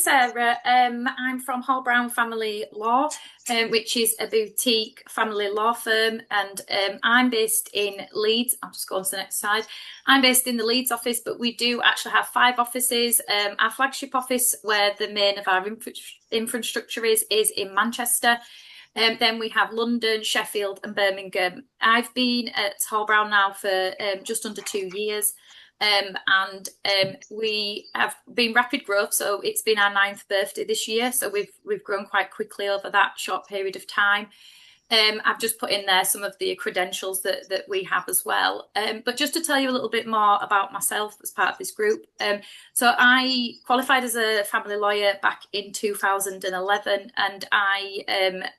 Sarah. I'm from Hall Brown Family Law, which is a boutique family law firm, and I'm based in Leeds. I'll just go on to the next slide. I'm based in the Leeds office, but we do actually have 5 offices. Our flagship office, where the main of our infrastructure is in Manchester. Then we have London, Sheffield, and Birmingham. I've been at Hall Brown now for just under 2 years. And we have been rapid growth, so it's been our 9th birthday this year, so we've grown quite quickly over that short period of time. I've just put in there some of the credentials that we have as well. But just to tell you a little bit more about myself as part of this group. So I qualified as a family lawyer back in 2011, and I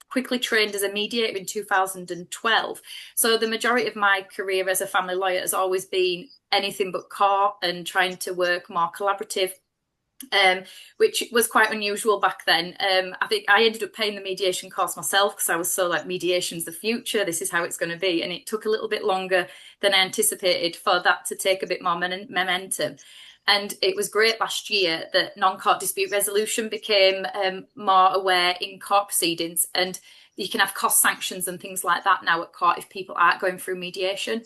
quickly trained as a mediator in 2012. So the majority of my career as a family lawyer has always been anything but court and trying to work more collaborative, which was quite unusual back then. I think I ended up paying the mediation course myself because I was so like, mediation's the future, this is how it's going to be. And it took a little bit longer than I anticipated for that to take a bit more momentum. And it was great last year that non-court dispute resolution became more aware in court proceedings, and you can have cost sanctions and things like that now at court if people aren't going through mediation.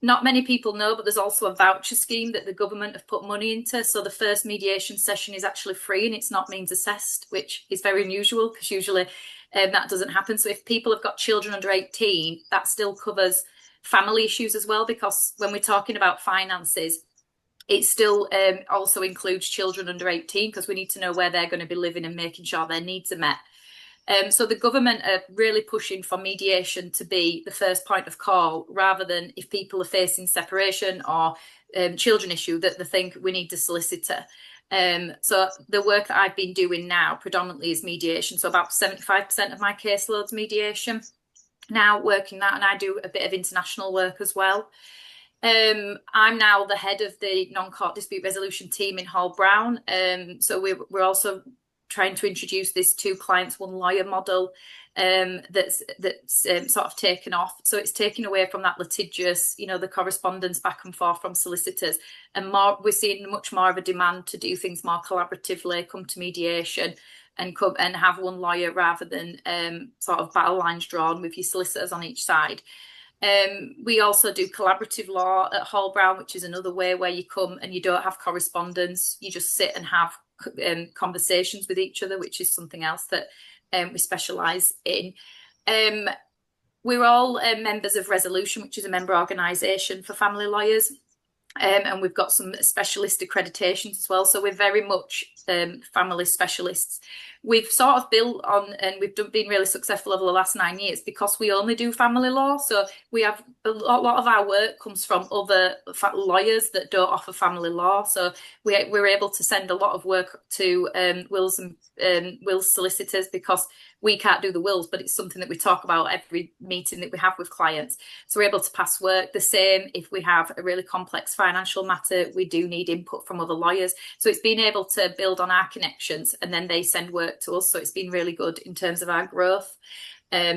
Not many people know, but there's also a voucher scheme that the government have put money into. So the first mediation session is actually free and it's not means assessed, which is very unusual because usually that doesn't happen. So if people have got children under 18, that still covers family issues as well, because when we're talking about finances, it still also includes children under 18 because we need to know where they're going to be living and making sure their needs are met. So the government are really pushing for mediation to be the first point of call, rather than if people are facing separation or children issue, that they think we need the solicitor. So the work that I've been doing now predominantly is mediation. So about 75% of my caseload's mediation now, working that, and I do a bit of international work as well. I'm now the head of the non-court dispute resolution team in Hall Brown. So we're also trying to introduce this 2 clients, 1 lawyer model that's sort of taken off. So it's taken away from that litigious, the correspondence back and forth from solicitors, and we're seeing much more of a demand to do things more collaboratively, come to mediation and have 1 lawyer rather than sort of battle lines drawn with your solicitors on each side. We also do collaborative law at Hall Brown, which is another way where you come and you don't have correspondence, you just sit and have conversations with each other, which is something else that we specialise in. We're all members of Resolution, which is a member organisation for family lawyers, and we've got some specialist accreditations as well, so we're very much family specialists. We've sort of built on, and we've been really successful over the last 9 years because we only do family law. So we have a lot of our work comes from other lawyers that don't offer family law. So we're able to send a lot of work to wills and wills solicitors because we can't do the wills, but it's something that we talk about every meeting that we have with clients. So we're able to pass work. The same if we have a really complex financial matter, we do need input from other lawyers. So it's being able to build on our connections, and then they send work to us. So it's been really good in terms of our growth.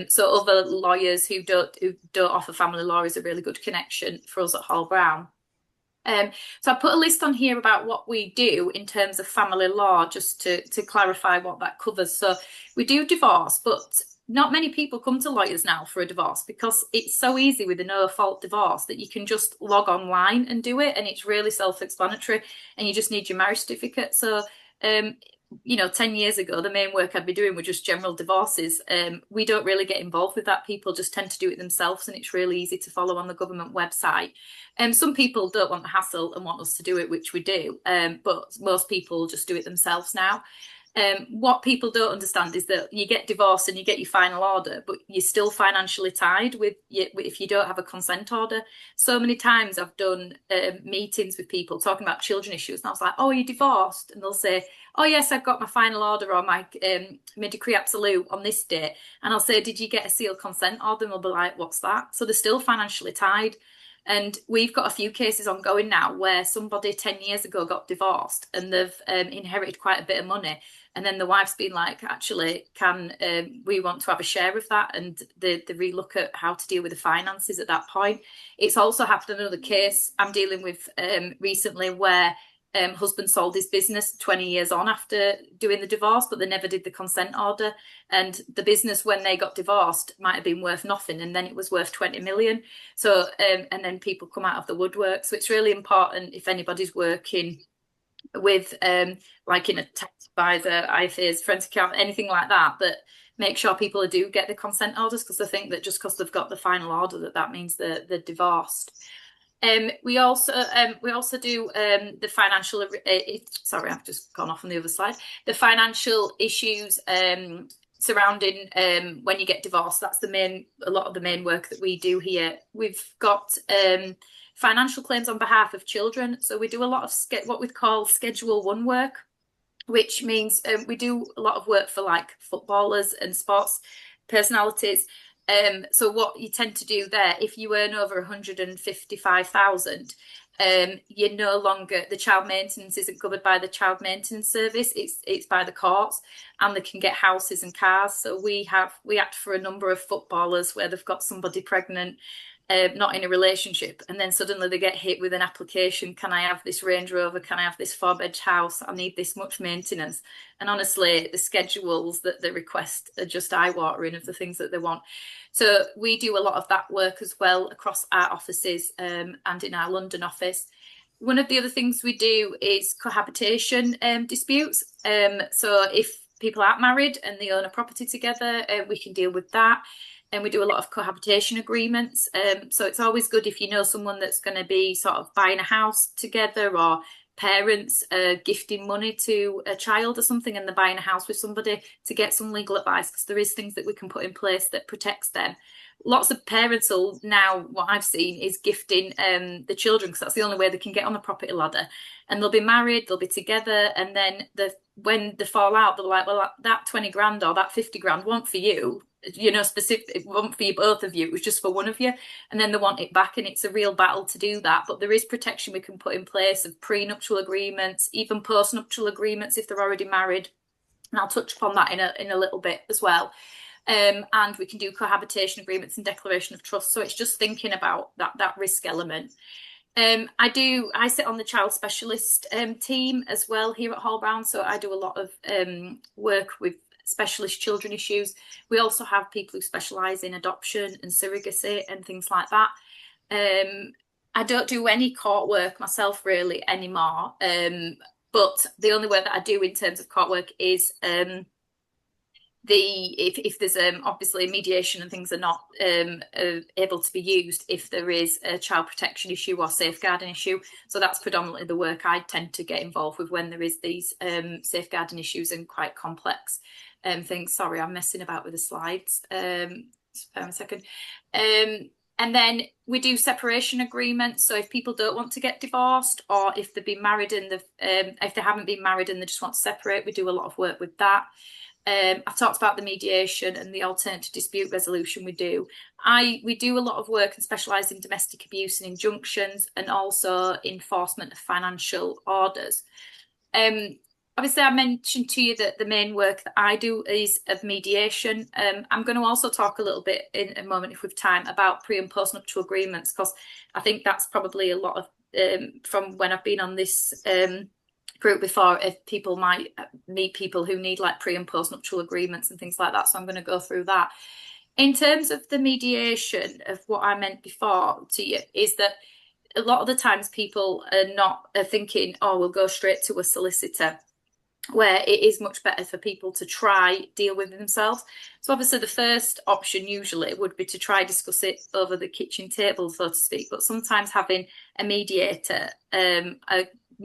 So other lawyers who don't offer family law is a really good connection for us at Hall Brown. So I put a list on here about what we do in terms of family law, just to clarify what that covers. So we do divorce, but not many people come to lawyers now for a divorce because it's so easy with a no-fault divorce that you can just log online and do it, and it's really self-explanatory, and you just need your marriage certificate. So 10 years ago, the main work I'd be doing were just general divorces. We don't really get involved with that. People just tend to do it themselves, and it's really easy to follow on the government website. Some people don't want the hassle and want us to do it, which we do, but most people just do it themselves now. What people don't understand is that you get divorced and you get your final order, but you're still financially tied if you don't have a consent order. So many times I've done meetings with people talking about children issues, and I was like, "Oh, you're divorced?" And they'll say, "Oh yes, I've got my final order or my decree absolute on this date." And I'll say, "Did you get a sealed consent order?" And they'll be like, "What's that?" So they're still financially tied. And we've got a few cases ongoing now where somebody 10 years ago got divorced and they've inherited quite a bit of money. And then the wife's been like, actually, we want to have a share of that? And they relook at how to deal with the finances at that point. It's also happened in another case I'm dealing with recently where husband sold his business 20 years on after doing the divorce, but they never did the consent order. And the business, when they got divorced, might have been worth nothing, and then it was worth 20 million. So, and then people come out of the woodwork. So it's really important, if anybody's working with, like in a tax advisor, IFAs, forensic account, anything like that, that make sure people do get the consent orders, because I think that just because they've got the final order, that means they're divorced. We also do the financial. Sorry, I've just gone off on the other slide. The financial issues surrounding when you get divorced. That's a lot of the main work that we do here. We've got financial claims on behalf of children. So we do a lot of what we call Schedule 1 work, which means we do a lot of work for like footballers and sports personalities. So what you tend to do there, if you earn over 155,000, you're no longer, the child maintenance isn't covered by the child maintenance service, it's by the courts, and they can get houses and cars. So we act for a number of footballers where they've got somebody pregnant, not in a relationship, and then suddenly they get hit with an application. Can I have this Range Rover? Can I have this 4-bed house? I need this much maintenance. And honestly, the schedules that they request are just eye-watering of the things that they want. So we do a lot of that work as well across our offices and in our London office. One of the other things we do is cohabitation disputes. So if people aren't married and they own a property together, we can deal with that. And we do a lot of cohabitation agreements. So it's always good if you know someone that's going to be sort of buying a house together, or parents gifting money to a child or something, and they're buying a house with somebody, to get some legal advice, because there is things that we can put in place that protects them. Lots of parents will now, what I've seen is gifting the children, because that's the only way they can get on the property ladder. And they'll be married, they'll be together, and then when they fall out, they're like, well, that 20 grand or that 50 grand wasn't for you. Specific, it wasn't for you, both of you, it was just for one of you, and then they want it back, and it's a real battle to do that. But there is protection we can put in place of prenuptial agreements, even postnuptial agreements if they're already married, and I'll touch upon that in a little bit as well. And we can do cohabitation agreements and declaration of trust. So it's just thinking about that risk element. I sit on the child specialist team as well here at Hall Brown, so I do a lot of work with specialist children issues. We also have people who specialise in adoption and surrogacy and things like that. I don't do any court work myself really anymore, but the only work that I do in terms of court work is if there's obviously mediation and things are not able to be used if there is a child protection issue or safeguarding issue. So that's predominantly the work I tend to get involved with when there is these safeguarding issues and quite complex things. Sorry, I'm messing about with the slides. Spare a second. And then we do separation agreements. So if people don't want to get divorced, or if they've been married and if they haven't been married and they just want to separate, we do a lot of work with that. I've talked about the mediation and the alternative dispute resolution we do. We do a lot of work and specialise in domestic abuse and injunctions, and also enforcement of financial orders. Obviously, I mentioned to you that the main work that I do is of mediation. I'm going to also talk a little bit in a moment, if we've time, about pre and postnuptial agreements, because I think that's probably a lot of, from when I've been on this group before, if people might meet people who need like pre and postnuptial agreements and things like that. So I'm going to go through that. In terms of the mediation, of what I meant before to you, is that a lot of the times people are thinking, oh, we'll go straight to a solicitor, where it is much better for people to try deal with themselves. So obviously the first option usually would be to try discuss it over the kitchen table, so to speak, but sometimes having a mediator, a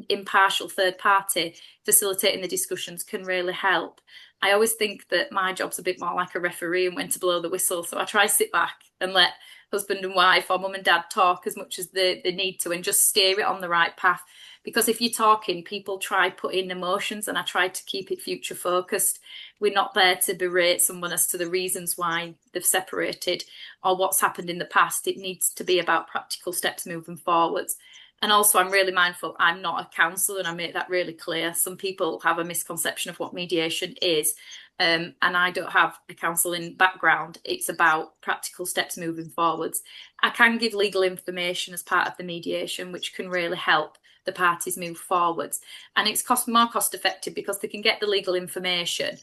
impartial third party facilitating the discussions can really help. I always think that my job's a bit more like a referee and when to blow the whistle, so I try to sit back and let husband and wife or mum and dad talk as much as they need to, and just steer it on the right path. Because if you're talking, people try put in emotions, and I try to keep it future focused. We're not there to berate someone as to the reasons why they've separated or what's happened in the past. It needs to be about practical steps moving forwards. And also, I'm really mindful, I'm not a counsellor, and I make that really clear. Some people have a misconception of what mediation is, and I don't have a counselling background. It's about practical steps moving forwards. I can give legal information as part of the mediation, which can really help. the parties move forwards. And it's more cost effective because they can get the legal information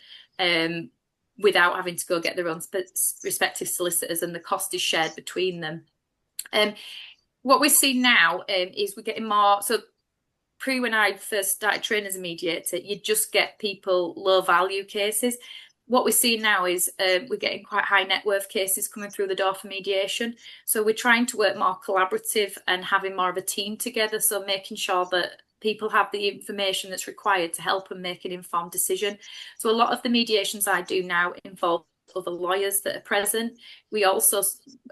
without having to go get their own respective solicitors, and the cost is shared between them. What we're seeing now is we're getting more. So when I first started training as a mediator, you just get people low value cases. What we're seeing now is we're getting quite high net worth cases coming through the door for mediation. So we're trying to work more collaborative and having more of a team together. So making sure that people have the information that's required to help them make an informed decision. So a lot of the mediations I do now involve other lawyers that are present. We also,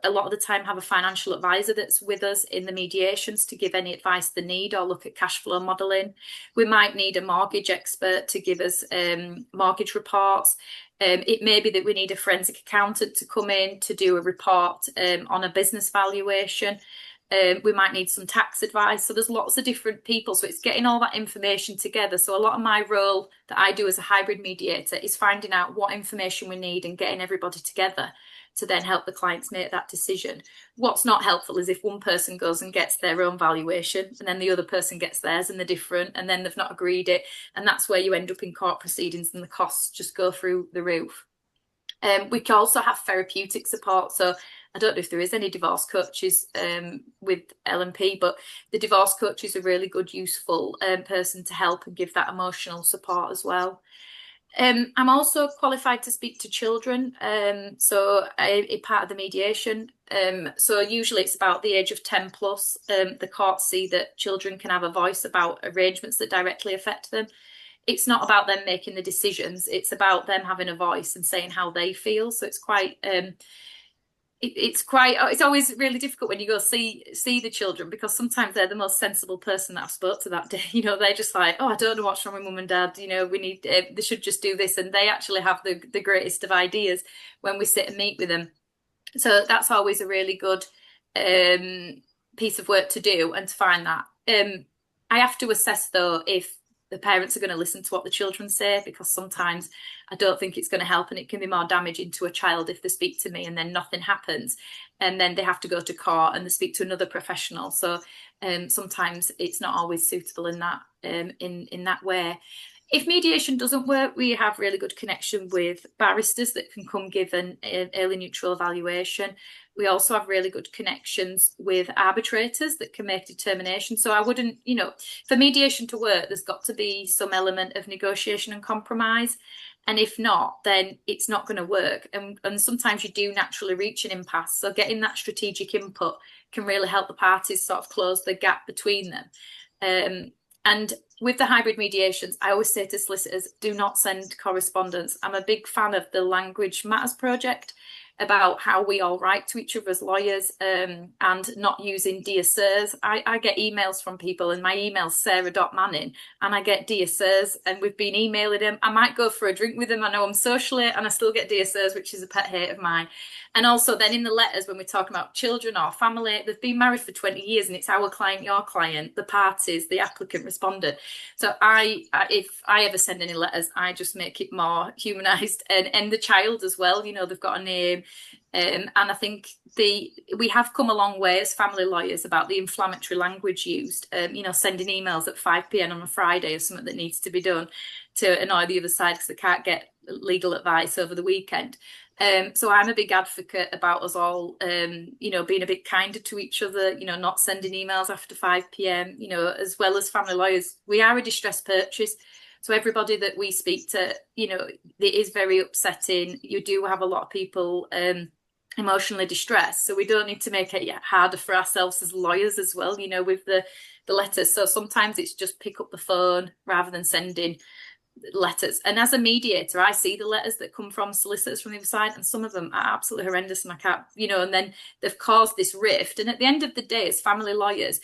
a lot of the time, have a financial advisor that's with us in the mediations to give any advice they need or look at cash flow modelling. We might need a mortgage expert to give us mortgage reports. It may be that we need a forensic accountant to come in to do a report on a business valuation. We might need some tax advice. So there's lots of different people. So it's getting all that information together. So a lot of my role that I do as a hybrid mediator is finding out what information we need and getting everybody together to then help the clients make that decision. What's not helpful is if one person goes and gets their own valuation and then the other person gets theirs and they're different and then they've not agreed it. And that's where you end up in court proceedings and the costs just go through the roof. We can also have therapeutic support. So I don't know if there is any divorce coaches with L&P, but the divorce coach is a really good, useful person to help and give that emotional support as well. I'm also qualified to speak to children, so a part of the mediation. So usually it's about the age of 10 plus. The courts see that children can have a voice about arrangements that directly affect them. It's not about them making the decisions. It's about them having a voice and saying how they feel. So it's quite... it's always really difficult when you go see the children, because sometimes they're the most sensible person that I've spoke to that day. You know, they're just like, oh, I don't know what's wrong with mum and dad. You know, we need they should just do this, and they actually have the greatest of ideas when we sit and meet with them. So that's always a really good piece of work to do, and to find that. I have to assess though if the parents are going to listen to what the children say, because sometimes I don't think it's going to help, and it can be more damaging to a child if they speak to me and then nothing happens and then they have to go to court and they speak to another professional. So sometimes it's not always suitable in that in that way. If mediation doesn't work, we have really good connection with barristers that can come give an early neutral evaluation. We also have really good connections with arbitrators that can make determinations. So I wouldn't, you know, for mediation to work, there's got to be some element of negotiation and compromise. And if not, then it's not going to work. And sometimes you do naturally reach an impasse. So getting that strategic input can really help the parties sort of close the gap between them. And with the hybrid mediations, I always say to solicitors, do not send correspondence. I'm a big fan of the Language Matters project, about how we all write to each other as lawyers, and not using dear sirs. I get emails from people, and my email's sarah.manning, and I get dear sirs, and we've been emailing them. I might go for a drink with them. I know I'm social, and I still get dear sirs, which is a pet hate of mine. And also then in the letters, when we're talking about children or family, they've been married for 20 years and it's our client, your client, the parties, the applicant, respondent. So if I ever send any letters, I just make it more humanised, and the child as well, you know, they've got a name. And I think we have come a long way as family lawyers about the inflammatory language used, you know, sending emails at 5 p.m. on a Friday is something that needs to be done to annoy the other side because they can't get legal advice over the weekend. So I'm a big advocate about us all, you know, being a bit kinder to each other, you know, not sending emails after 5 p.m, you know, as well as family lawyers. We are a distress purchase. So everybody that we speak to, you know, it is very upsetting. You do have a lot of people emotionally distressed. So we don't need to make it harder for ourselves as lawyers as well, you know, with the letters. So sometimes it's just pick up the phone rather than sending letters. And as a mediator, I see the letters that come from solicitors from the other side, and some of them are absolutely horrendous, and I can't, you know, and then they've caused this rift. And at the end of the day, as family lawyers,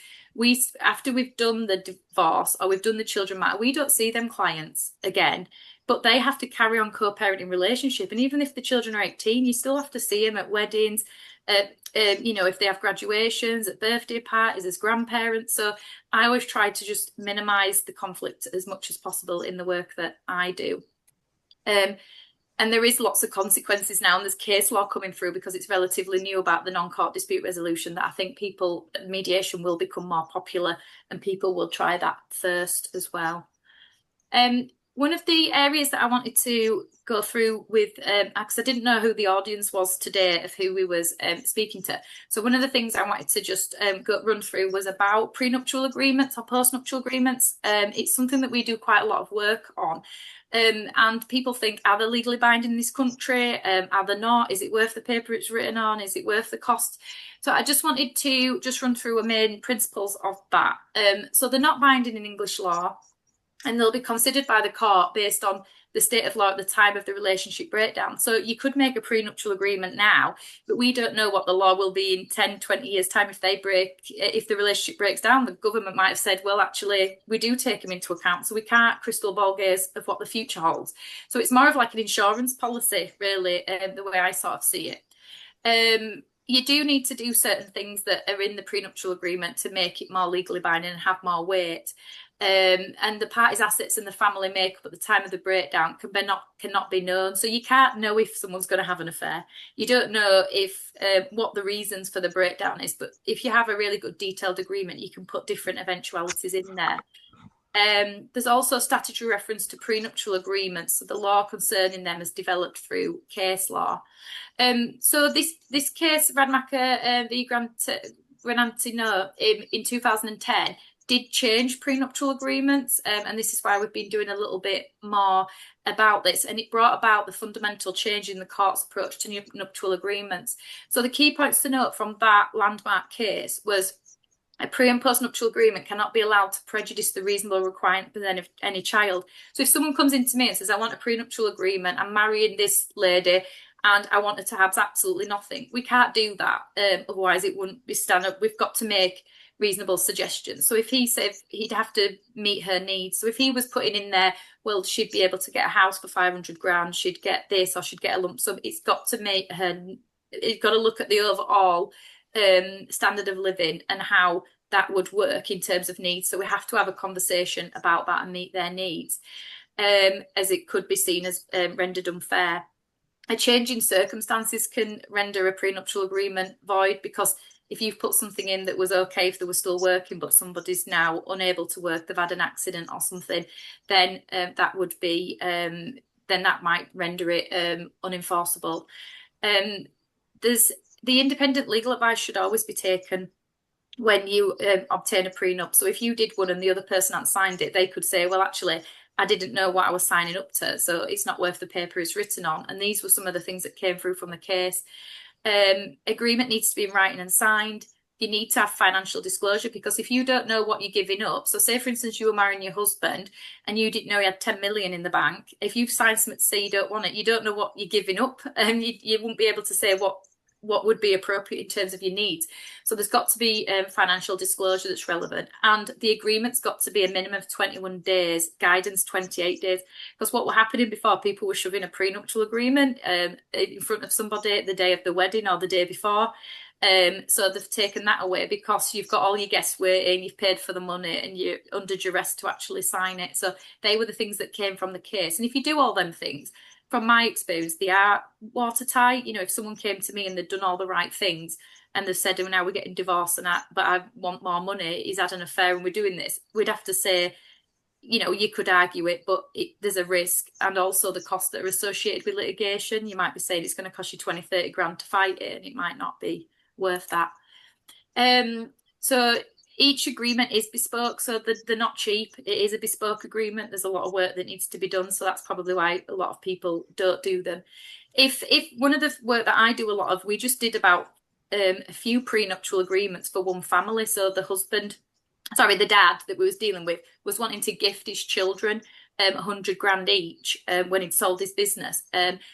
after we've done the divorce or we've done the children matter, we don't see them clients again, but they have to carry on co-parenting relationship. And even if the children are 18, you still have to see them at weddings, you know, if they have graduations, at birthday parties, as grandparents. So I always try to just minimise the conflict as much as possible in the work that I do. And there is lots of consequences now, and there's case law coming through because it's relatively new about the non-court dispute resolution, that I think mediation will become more popular and people will try that first as well. One of the areas that I wanted to go through with, because I didn't know who the audience was today of who we was speaking to. So one of the things I wanted to just run through was about prenuptial agreements or postnuptial agreements. It's something that we do quite a lot of work on. And people think, are they legally binding in this country? Are they not? Is it worth the paper it's written on? Is it worth the cost? So I just wanted to just run through the main principles of that. So they're not binding in English law, and they'll be considered by the court based on the state of law at the time of the relationship breakdown. So you could make a prenuptial agreement now, but we don't know what the law will be in 10, 20 years' time if the relationship breaks down. The government might have said, well, actually, we do take them into account, so we can't crystal ball gaze of what the future holds. So it's more of like an insurance policy, really, the way I sort of see it. You do need to do certain things that are in the prenuptial agreement to make it more legally binding and have more weight. And the parties' assets and the family makeup at the time of the breakdown cannot be known. So you can't know if someone's going to have an affair. You don't know if what the reasons for the breakdown is. But if you have a really good detailed agreement, you can put different eventualities in there. There's also statutory reference to prenuptial agreements. So the law concerning them is developed through case law. So this case, Radmacher v. Granantino in 2010, did change prenuptial agreements, and this is why we've been doing a little bit more about this, and it brought about the fundamental change in the court's approach to nuptial agreements. So the key points to note from that landmark case was a pre- and post-nuptial agreement cannot be allowed to prejudice the reasonable requirement of any child. So if someone comes into me and says, I want a prenuptial agreement, I'm marrying this lady, and I want her to have absolutely nothing, we can't do that. Otherwise, it wouldn't be standard. We've got to make reasonable suggestions. So if he said he'd have to meet her needs, so if he was putting in there, well, she'd be able to get a house for 500 grand, she'd get this, or she'd get a lump sum, it's got to make her, it's got to look at the overall standard of living and how that would work in terms of needs. So we have to have a conversation about that and meet their needs, as it could be seen as rendered unfair. A change in circumstances can render a prenuptial agreement void, because if you've put something in that was okay if they were still working, but somebody's now unable to work, they've had an accident or something, then that would be, then that might render it unenforceable. There's the independent legal advice should always be taken when you obtain a prenup. So if you did one and the other person hadn't signed it, they could say, well, actually, I didn't know what I was signing up to, so it's not worth the paper it's written on. And these were some of the things that came through from the case. Agreement needs to be in writing and signed. You need to have financial disclosure, because if you don't know what you're giving up, so say for instance you were marrying your husband and you didn't know he had 10 million in the bank, if you've signed something to say you don't want it, you don't know what you're giving up, and you won't be able to say what would be appropriate in terms of your needs. So there's got to be financial disclosure that's relevant, and the agreement's got to be a minimum of 21 days, guidance 28 days, because what were happening before, people were shoving a prenuptial agreement in front of somebody the day of the wedding or the day before. So they've taken that away, because you've got all your guests waiting, you've paid for the money, and you're under duress to actually sign it. So they were the things that came from the case. And if you do all them things, from my experience, they are watertight. You know, if someone came to me and they'd done all the right things and they said, oh, now we're getting divorced but I want more money, he's had an affair and we're doing this, we'd have to say, you know, you could argue it, but there's a risk, and also the costs that are associated with litigation. You might be saying it's going to cost you 20, 30 grand to fight it, and it might not be worth that. So each agreement is bespoke, so they're not cheap. It is a bespoke agreement. There's a lot of work that needs to be done, so that's probably why a lot of people don't do them. If one of the work that I do a lot of, we just did about a few prenuptial agreements for one family. So the dad that we was dealing with was wanting to gift his children 100 grand each when he'd sold his business.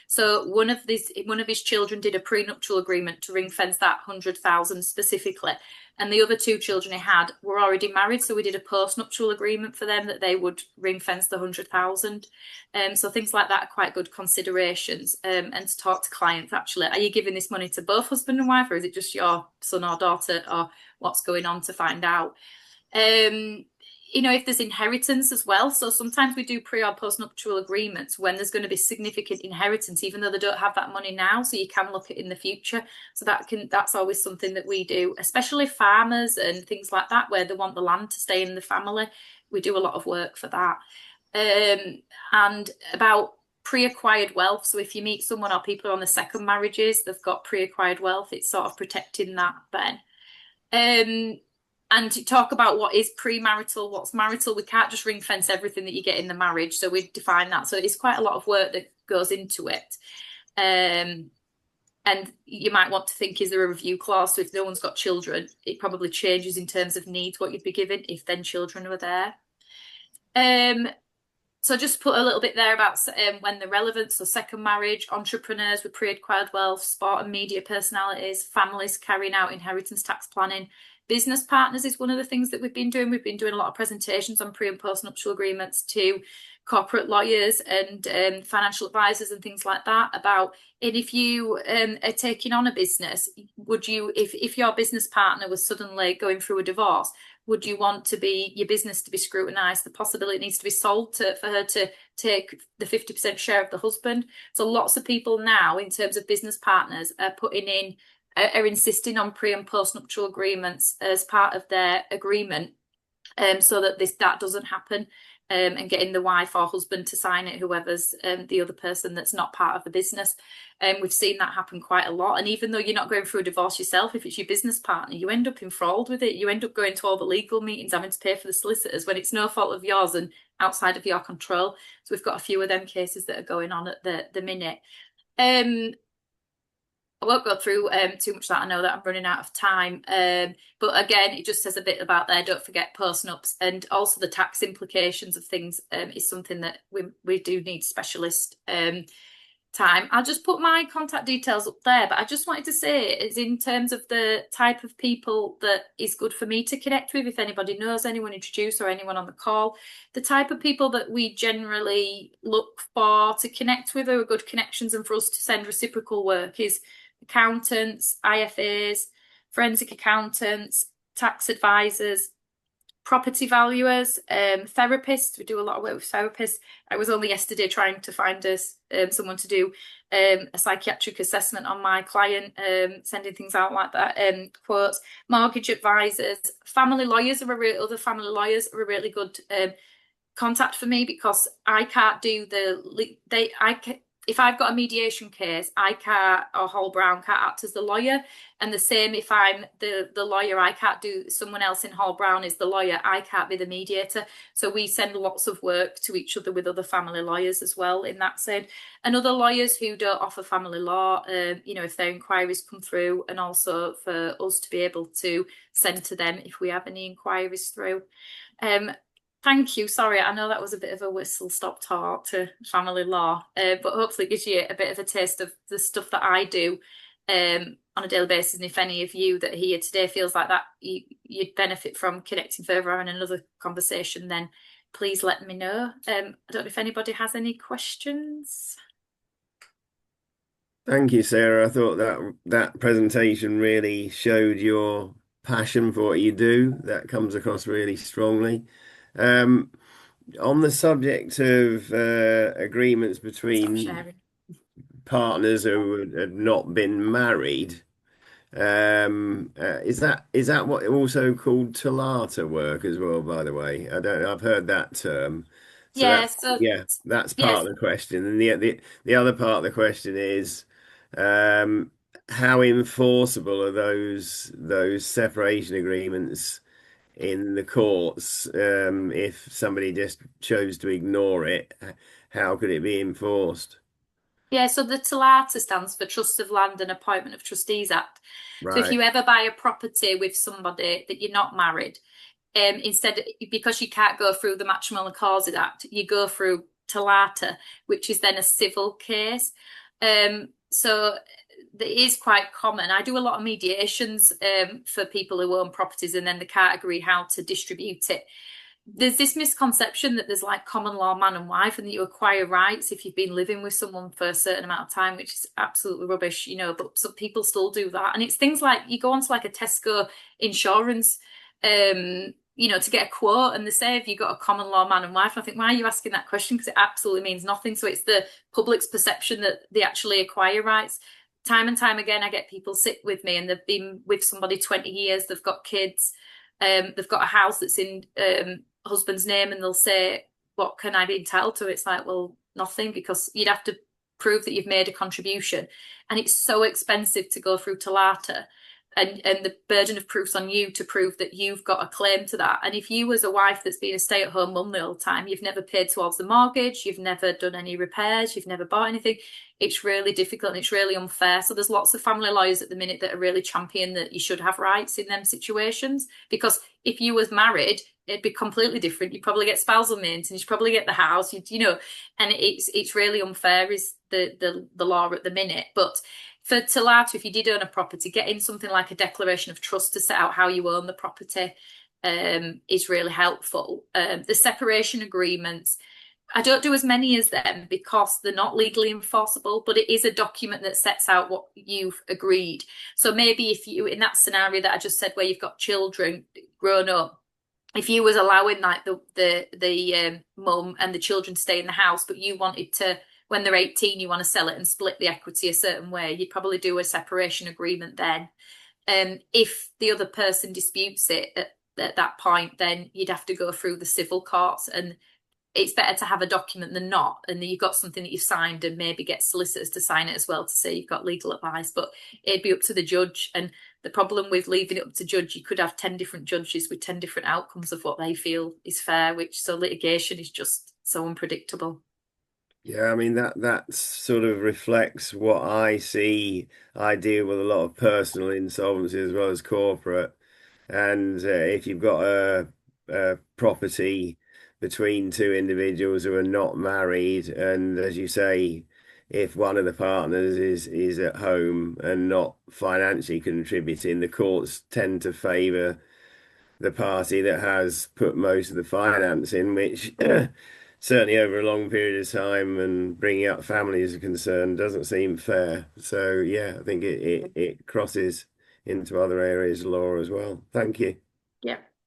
So one of his children did a prenuptial agreement to ring fence that 100,000 specifically, and the other two children he had were already married, so we did a postnuptial agreement for them that they would ring fence the 100,000. So things like that are quite good considerations, and to talk to clients, actually, are you giving this money to both husband and wife, or is it just your son or daughter, or what's going on, to find out. you know, if there's inheritance as well. So sometimes we do pre or post-nuptial agreements when there's going to be significant inheritance, even though they don't have that money now. So you can look at in the future. So that's always something that we do, especially farmers and things like that, where they want the land to stay in the family. We do a lot of work for that. And about pre-acquired wealth. So if you meet someone or people are on the second marriages, they've got pre-acquired wealth, it's sort of protecting that then. And to talk about what is premarital, what's marital, we can't just ring fence everything that you get in the marriage. So we define that. So it's quite a lot of work that goes into it. And you might want to think, is there a review clause? So if no one's got children, it probably changes in terms of needs, what you'd be given if then children were there. So just put a little bit there about when they're relevant. So second marriage, entrepreneurs with pre-acquired wealth, sport and media personalities, families carrying out inheritance tax planning. Business partners is one of the things that we've been doing. We've been doing a lot of presentations on pre and post-nuptial agreements to corporate lawyers and financial advisors and things like that about, and if you are taking on a business, would you, if your business partner was suddenly going through a divorce, would you want to be your business to be scrutinised? The possibility needs to be sold for her to take the 50% share of the husband. So lots of people now, in terms of business partners, are insisting on pre and post nuptial agreements as part of their agreement, so that that doesn't happen. And getting the wife or husband to sign it, whoever's the other person that's not part of the business. We've seen that happen quite a lot. And even though you're not going through a divorce yourself, if it's your business partner, you end up enthralled with it. You end up going to all the legal meetings, having to pay for the solicitors when it's no fault of yours and outside of your control. So we've got a few of them cases that are going on at the minute. I won't go through too much of that. I know that I'm running out of time. But again, it just says a bit about there. Don't forget post-nups, and also the tax implications of things is something that we do need specialist time. I'll just put my contact details up there, but I just wanted to say is in terms of the type of people that is good for me to connect with, if anybody knows anyone introduced or anyone on the call, the type of people that we generally look for to connect with are good connections and for us to send reciprocal work is accountants, IFAs, forensic accountants, tax advisors, property valuers, therapists. We do a lot of work with therapists. I was only yesterday trying to find us someone to do a psychiatric assessment on my client, sending things out like that, quotes, mortgage advisors, family lawyers other family lawyers are a really good contact for me, because I can't do if I've got a mediation case, I can't, or Hall Brown can't act as the lawyer. And the same if I'm the lawyer, I can't do, someone else in Hall Brown is the lawyer, I can't be the mediator. So we send lots of work to each other with other family lawyers as well in that sense. And other lawyers who don't offer family law, if their inquiries come through, and also for us to be able to send to them if we have any inquiries through. Thank you. Sorry, I know that was a bit of a whistle-stop talk to family law, but hopefully it gives you a bit of a taste of the stuff that I do on a daily basis. And if any of you that are here today feels like that you'd benefit from connecting further on another conversation, then please let me know. I don't know if anybody has any questions. Thank you, Sarah. I thought that presentation really showed your passion for what you do. That comes across really strongly. On the subject of agreements between partners who had not been married, is that what also called Talata work as well, by the way? I don't know, I've heard that term. So that's part of the question. And the other part of the question is how enforceable are those separation agreements in the courts? If somebody just chose to ignore it, how could it be enforced? Yeah, so the TOLATA stands for Trust of Land and Appointment of Trustees Act. Right. So if you ever buy a property with somebody that you're not married, instead, because you can't go through the Matrimonial Causes Act, you go through TOLATA, which is then a civil case. So it is quite common. I do a lot of mediations for people who own properties and then they can't agree how to distribute it. There's this misconception that there's like common law man and wife and that you acquire rights if you've been living with someone for a certain amount of time, which is absolutely rubbish, but some people still do that. And it's things like you go onto like a Tesco insurance to get a quote, and they say if you've got a common law man and wife, and I think, why are you asking that question? Because it absolutely means nothing. So it's the public's perception that they actually acquire rights. Time and time again, I get people sit with me and they've been with somebody 20 years, they've got kids, they've got a house that's in husband's name, and they'll say, what can I be entitled to? It's like, well, nothing, because you'd have to prove that you've made a contribution. And it's so expensive to go through TOLATA. And the burden of proof's on you to prove that you've got a claim to that. And if you, as a wife that's been a stay-at-home mum the whole time, you've never paid towards the mortgage, you've never done any repairs, you've never bought anything, it's really difficult and it's really unfair. So there's lots of family lawyers at the minute that are really champion that you should have rights in them situations, because if you was married, it'd be completely different. You'd probably get spousal maintenance, you'd probably get the house, and it's really unfair is the law at the minute. But for TOLATA, if you did own a property, getting something like a declaration of trust to set out how you own the property is really helpful. The separation agreements, I don't do as many as them because they're not legally enforceable, but it is a document that sets out what you've agreed. So maybe if you, in that scenario that I just said where you've got children grown up, if you was allowing like the mum and the children to stay in the house, but you wanted to, when they're 18, you want to sell it and split the equity a certain way, you'd probably do a separation agreement then. If the other person disputes it at that point, then you'd have to go through the civil courts, and it's better to have a document than not, and you've got something that you've signed, and maybe get solicitors to sign it as well to say you've got legal advice. But it'd be up to the judge. And the problem with leaving it up to judge, you could have 10 different judges with 10 different outcomes of what they feel is fair, so litigation is just so unpredictable. Yeah, I mean that sort of reflects what I see. I deal with a lot of personal insolvency as well as corporate, and if you've got a property between two individuals who are not married, and as you say, if one of the partners is at home and not financially contributing, the courts tend to favour the party that has put most of the finance in, which certainly over a long period of time and bringing up families are concerned doesn't seem fair. So yeah, I think it crosses into other areas of law as well. Thank you. Yeah.